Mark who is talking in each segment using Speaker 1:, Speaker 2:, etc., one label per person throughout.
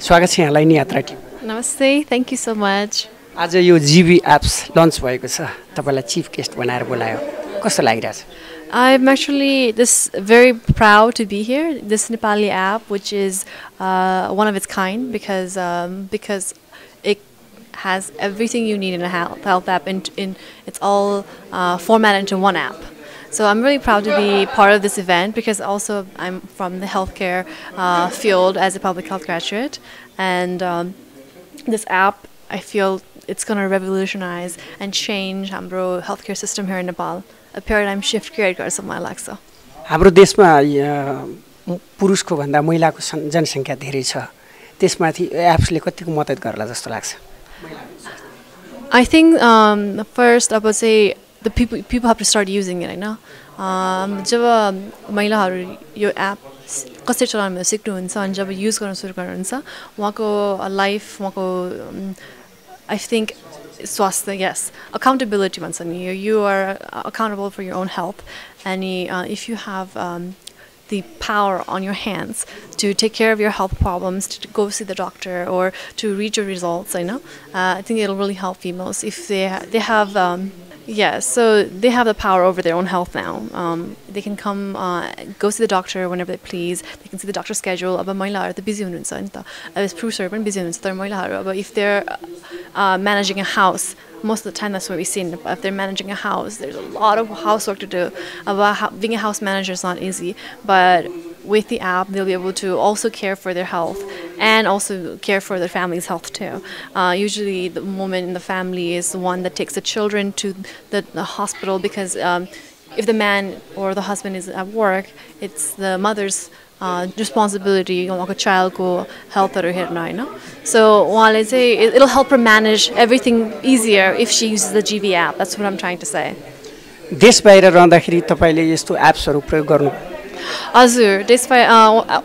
Speaker 1: स्वागत छ यहाँलाई नियात्रा टिम।
Speaker 2: नमस्ते, थ्याङ्क यू सो मच।
Speaker 1: आज यो जीबी एप्स लन्च भएको छ, तपाईलाई चिफ गेस्ट बनाएर बोलायो, कस्तो लागिरहेछ?
Speaker 2: I'm actually very proud to be here. This Nepali app, which is one of its kind, because it has everything you need in a health app, it's all formatted into one app. So I'm really proud to be part of this event because also I'm from the healthcare field as a public health graduate, and this app, I feel it's going to revolutionize and change हाम्रो healthcare system here in Nepal. A paradigm shift create गर्छ मलाई लाग्छ।
Speaker 1: हाम्रो देशमा पुरुषको भन्दा महिलाको जनसङ्ख्या धेरै छ, त्यसमाथि एप्सले कतिको मद्दत गर्ला जस्तो लाग्छ?
Speaker 2: I think first I would say the people have to start using it, हैन? जब महिलाहरू यो एप कसरी चलाउन सिक्नुहुन्छ अनि जब युज गर्न सुरु गर्नुहुन्छ उहाँको लाइफ, उहाँको I think swasthya, yes, accountability भन्छ नि, you are accountable for your own health, and if you have the power on your hands to take care of your health problems, to go see the doctor or to read your results, I think it'll really help females if they have yeah, so they have the power over their own health now. They can come go see the doctor whenever they please. They can see the doctor's schedule. अब महिलाहरू त busy हुनुहुन्छ नि त, अब पुरुषहरू पनि busy हुनुहुन्छ, तर महिलाहरू अब if they're managing a house, most of the time that's what we see. If they're managing a house, there's a lot of housework to do. Being a house manager is not easy, but with the app, they'll be able to also care for their health and also care for their family's health too. Usually the woman in the family is the one that takes the children to the hospital because if the man or the husband is at work, it's the mother's responsibility उहाँको childको healthहरू हेर्न, हैन? So उहाँले चाहिँ it'll help her manage everything easier if she uses the GB app. That's what I'm trying to say.
Speaker 1: देश बाहिर रहँदाखेरि तपाईले यस्तो एप्सहरू प्रयोग गर्नु?
Speaker 2: Azure,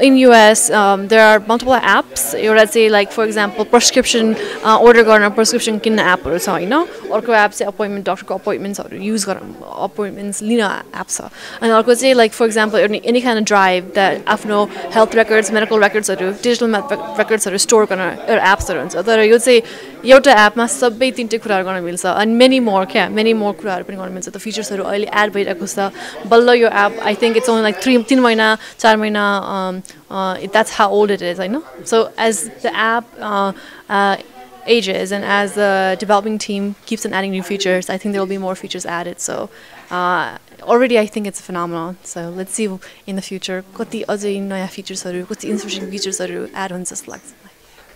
Speaker 2: in US, there are multiple apps. Let's say, like for example, prescription order गर्न prescription किन्न एपहरू छ, हैन? अर्को एप चाहिँ appointment, doctor appointmentsहरू use गर्न appointments लिन एप छ. अनि अर्को चाहिँ like for example any kind of drive that आफ्नो health records, medical recordsहरू, digital recordsहरू store गर्न एप्सहरू हुन्छ. तर यो चाहिँ एउटा एपमा सबै तीनटै कुराहरू गर्न मिल्छ and many more कुराहरू पनि गर्न मिल्छ. त फिचर्सहरू अहिले एड भइरहेको छ. बल्ल यो app I think it's only like 3 महिना 4 महिना, that's how old it is, I know. So as the app ages and as the developing team keeps on adding new features, I think there will be more features added. So already I think it's a phenomenon. So let's see in the future कति अझै नयाँ फिचर्सहरू, कति interesting फिचर्सहरू add हुन्छ जस्तो लाग्छ।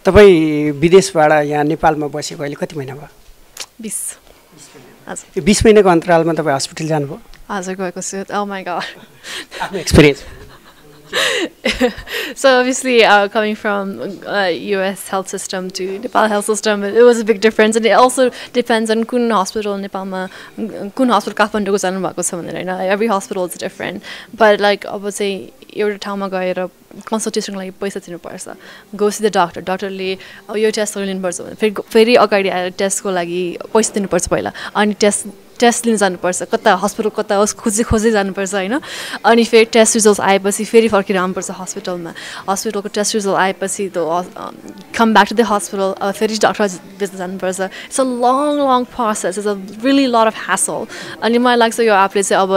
Speaker 1: तपाई विदेशबाट यहाँ नेपालमा बसेको अहिले कति महिना भयो?
Speaker 2: 20
Speaker 1: हजुर। 20 महिनाको अन्तरालमा तपाई हस्पिटल जानुभयो?
Speaker 2: हजुर, गएको छु। Oh my god.
Speaker 1: Experience.
Speaker 2: So obviously coming from US health system to Nepal health system, it was a big difference, and it also depends on कुन hospital नेपालमा कुन hospital काठमाडौँको जानु भएको छ भनेर, हैन? Every hospital is different, but like अब चाहिँ एउटा ठाउँमा गएर कन्सल्टेसनको लागि पैसा तिर्नुपर्छ. Go see the doctor. डक्टरले यो टेस्टहरू लिनुपर्छ भने फेरि अगाडि आएर टेस्टको लागि पैसा दिनुपर्छ पहिला, अनि टेस्ट लिन जानुपर्छ, कता हस्पिटल कता होस् खोजी जानुपर्छ, हैन? अनि फेरि टेस्ट रिजल्ट्स आएपछि फेरि फर्केर आउनुपर्छ हस्पिटलमा. हस्पिटलको टेस्ट रिजल्ट आएपछि come back to the hospital, फेरि डक्टर भिजिट जानुपर्छ. It's a long process. It's a really lot of hassle. अनि मलाई लाग्छ यो एपले चाहिँ अब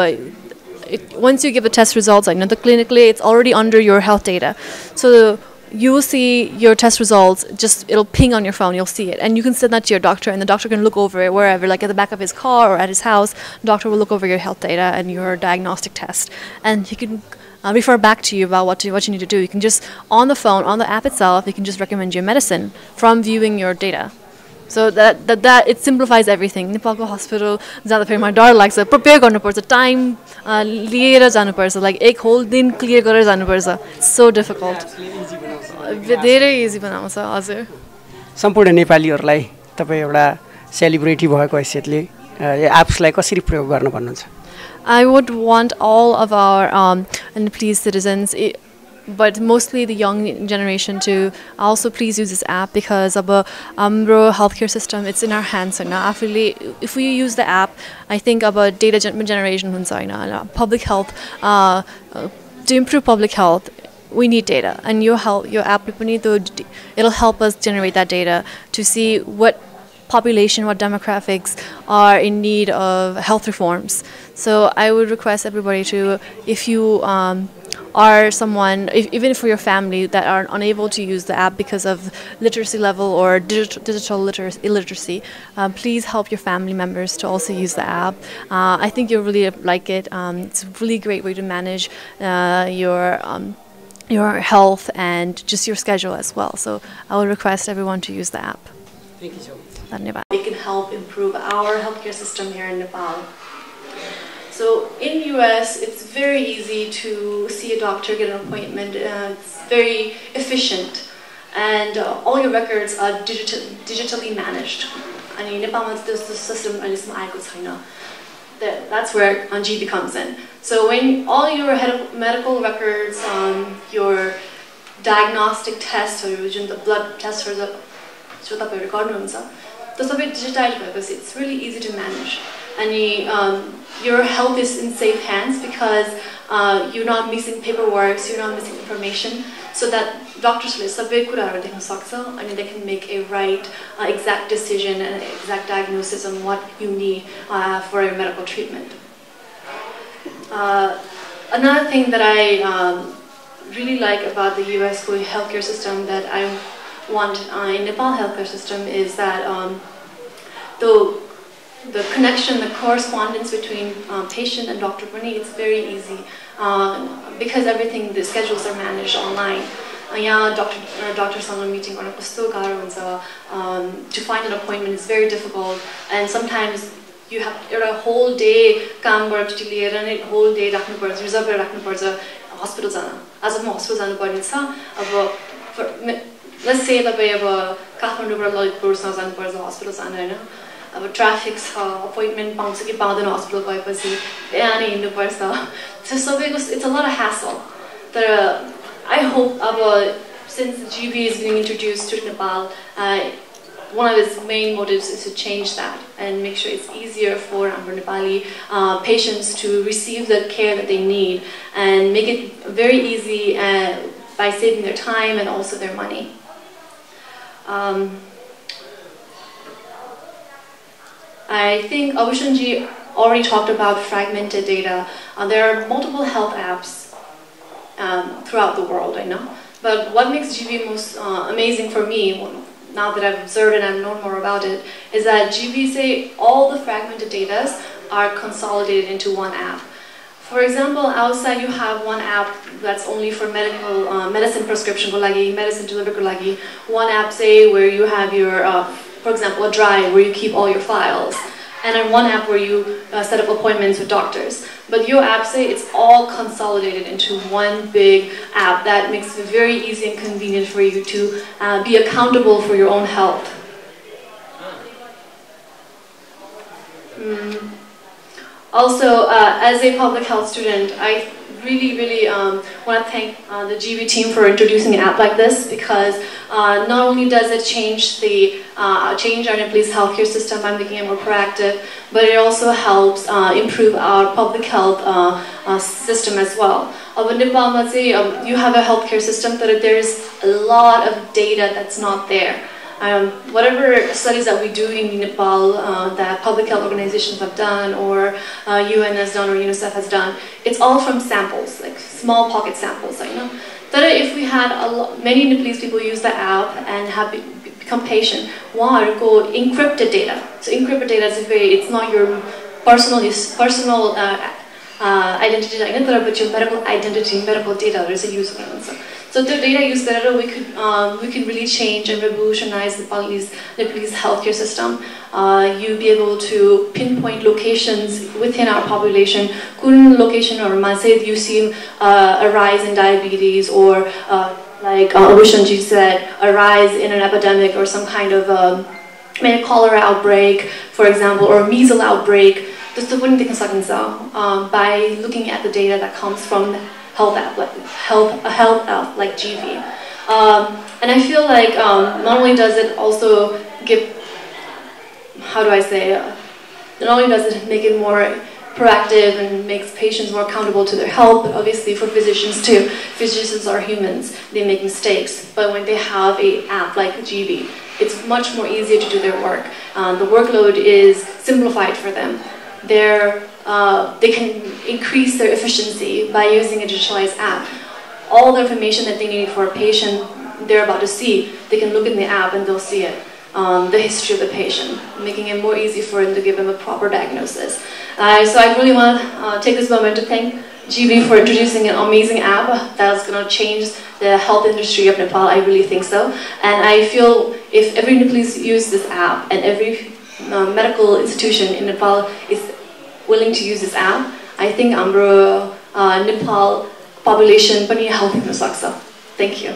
Speaker 2: once you give the test results, I know clinically it's already under your health data. So you will see your test results, it'll ping on your phone, you'll see it. And you can send that to your doctor, and the doctor can look over it wherever, like at the back of his car or at his house. The doctor will look over your health data and your diagnostic test. And he can refer back to you about what you need to do. You can just, on the phone, on the app itself, you can just recommend your medicine from viewing your data. So that it simplifies everything. Nepalko hospital jada फेरि मलाई डर लाग्छ, prepare गर्नुपर्छ, time लिएर जानुपर्छ, like एक whole दिन clear गरेर जानुपर्छ. So difficult. धेरै इजी बनाउँछ, हजुर.
Speaker 1: सम्पूर्ण नेपालीहरूलाई तपाईँ एउटा सेलिब्रिटी भएको हैसियतले यो एप्सलाई कसरी प्रयोग गर्न भन्नुहुन्छ?
Speaker 2: I would want all of our Nepalese citizens, but mostly the young generation to also please use this app because of our healthcare system, it's in our hands. So now, if we use the app, I think about data generation, public health, to improve public health. We need data, and your app, it'll help us generate that data to see what population, what demographics are in need of health reforms. So I would request everybody to, if you are someone, even for your family that are unable to use the app because of literacy level or digital illiteracy, please help your family members to also use the app. I think you'll really like it. It's a really great way to manage your health and just your schedule as well. So I would request everyone to use the app.
Speaker 1: Thank you so much.
Speaker 2: It can help improve our healthcare system here in Nepal. So in US, it's very easy to see a doctor, get an appointment. It's very efficient, and all your records are digitally managed. And in Nepal, this system that's where GB comes in. So when all your medical records, your diagnostic tests, or the blood tests, it's really easy to manage. And your health is in safe hands because you're not missing paperwork, so you're not missing information, so that doctors and they can make a right, exact decision and exact diagnosis on what you need for your medical treatment. Another thing that I really like about the US healthcare system that I want in Nepal healthcare system is that the connection, the correspondence between patient and doctor, it's very easy because everything, the schedules are managed online. Doctor's meeting to find an appointment is very difficult, and sometimes you have a whole day whole day reserve hospital as of hospital let's say hospital traffic appointment hospital it's a lot of hassle. I hope since GB is being introduced to Nepal, one of its main motives is to change that and make sure it's easier for Nepali patients to receive the care that they need, and make it very easy by saving their time and also their money. I think Abhushanji already talked about fragmented data. There are multiple health apps throughout the world, I know. But what makes GB most amazing for me, now that I've observed and I've known more about it, is that GB say all the fragmented data are consolidated into one app. For example, outside you have one app that's only for medicine prescription, medicine delivery, one app say where you have your, for example, a drive where you keep all your files, and then one app where you set up appointments with doctors. But your app say it's all consolidated into one big app that makes it very easy and convenient for you to be accountable for your own health. Also, as a public health student, I really want to thank the GB team for introducing an app like this, because not only does it change our Nepalese healthcare system by making it more proactive, but it also helps improve our public health system as well. In Nepal, you have a healthcare system, but there's a lot of data that's not there. Whatever studies that we do in Nepal that public health organizations have done, or UN has done, or UNICEF has done, it's all from samples, like small pocket samples. But if we had many Nepalese people use the app and have become patient, encrypted data. So encrypted data is it's not your personal identity, but your medical identity, medical data. There's a use of it. So the data use better, we can really change and revolutionize the Nepalese healthcare system. You'll be able to pinpoint locations within our population. Kun location or masjid you see a rise in diabetes, or like Abhushanji said, a rise in an epidemic or some kind of maybe cholera outbreak, for example, or measles outbreak. By looking at the data that comes from health app like GB. And I feel like not only does it also give, how do I say, not only does it make it more proactive and makes patients more accountable to their health, but obviously for physicians too. Physicians are humans, they make mistakes, but when they have an app like GB, it's much more easier to do their work. The workload is simplified for them. They can increase their efficiency by using a digitalized app. All the information that they need for a patient they're about to see, they can look in the app and they'll see it. The history of the patient, making it more easy for them to give them a proper diagnosis. So I really want to take this moment to thank GB for introducing an amazing app that's going to change the health industry of Nepal. I really think so. And I feel if every Nepalese use this app and every medical institution in Nepal is willing to use this app, I think हाम्रो Nepal population पनि healthy हुन सक्छ. Thank you.